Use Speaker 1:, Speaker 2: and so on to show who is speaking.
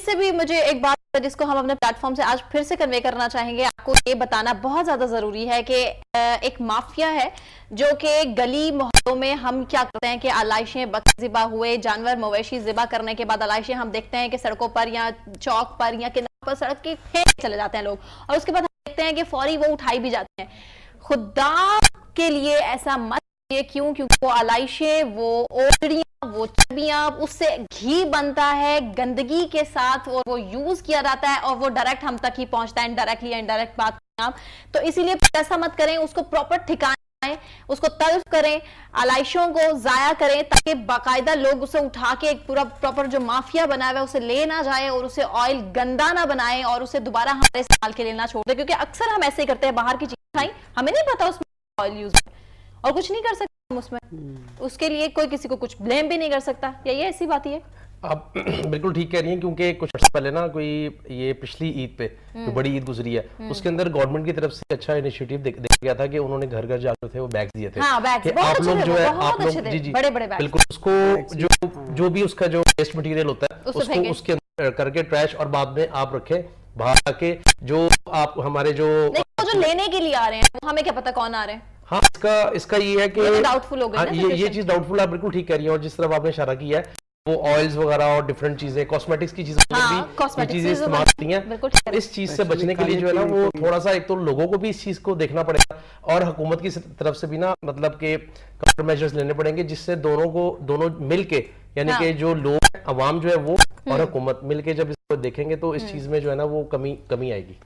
Speaker 1: से भी मुझे एक बात जिसको हम अपने प्लेटफॉर्म से आज फिर से कन्वे करना चाहेंगे, आपको ये बताना बहुत ज्यादा जरूरी है कि एक माफिया है जो कि गली मोहल्लों में हम क्या करते हैं कि आलाइशें बकरे ज़िबा हुए, जानवर मवेशी ज़िबा करने के बाद आलाइशें हम देखते हैं कि सड़कों पर या चौक पर या किनारे पर सड़क के फेंक चले जाते हैं लोग, और उसके बाद हम देखते हैं कि फौरी वो उठाई भी जाते हैं। खुदा के लिए ऐसा मत कीजिए, क्यों? क्योंकि वो आलाइशें, वो ओड़ियां, वो चर्बियां, उससे घी बनता है गंदगी के साथ और वो यूज किया जाता है और वो डायरेक्ट हम तक ही पहुंचता है, इनडायरेक्टली या इनडायरेक्ट बात करें आप। तो इसीलिए ऐसा मत करें, उसको प्रॉपर ठिकाने, उसको तल्फ करें, आलाइशों को जाया करें, ताकि बाकायदा लोग उसे उठा के एक पूरा प्रॉपर जो माफिया बना हुआ है उसे ले ना जाए और उसे ऑयल गंदा ना बनाए और उसे दोबारा हमारे इस्तेमाल के लिए ना छोड़ दे। क्योंकि अक्सर हम ऐसे ही करते हैं, बाहर की चीजें खाई, हमें नहीं पता उसमें ऑयल यूज और कुछ नहीं कर सकते हम उसमें, उसके लिए कोई किसी को कुछ ब्लेम भी नहीं कर सकता। यही ऐसी बात ही है।
Speaker 2: आप बिल्कुल ठीक कह रही हैं, क्योंकि कुछ अर्से पहले ना कोई ये पिछली ईद पे जो बड़ी ईद गुजरी है उसके अंदर गवर्नमेंट की तरफ से अच्छा इनिशिएटिव देखा गया था कि उन्होंने घर घर जाकर थे वो बैग्स दिए थे।
Speaker 1: हाँ, बैग्स
Speaker 2: कि आप लोग जो है आप लोग जी जी
Speaker 1: बड़े बड़े
Speaker 2: बिल्कुल उसको जो भी उसका जो वेस्ट मटेरियल होता है उसको उसके अंदर करके ट्रैश और बाद में आप रखें बाहर आके, जो आप हमारे जो
Speaker 1: लेने के लिए आ रहे हैं हमें क्या पता कौन आ रहे हैं।
Speaker 2: हाँ, इसका ये है कि
Speaker 1: डाउटफुल हो गई ना,
Speaker 2: ये चीज डाउटफुल, आप बिल्कुल ठीक कह रही हैं। और जिस तरह आपने इशारा किया है वो ऑयल्स वगैरह और डिफरेंट चीजें, कॉस्मेटिक्स की चीजें भी ये चीजें इस्तेमाल होती हैं। इस चीज से बचने के लिए जो है ना वो थोड़ा सा एक तो लोगों को भी इस चीज को देखना पड़ेगा और हुकूमत की तरफ से भी ना मतलब के काउंटर मेजर्स लेने पड़ेंगे, जिससे दोनों मिलके यानी कि जो लोग अवाम जो है वो और हुकूमत मिलके जब इसको देखेंगे तो इस चीज में जो है ना वो कमी आएगी।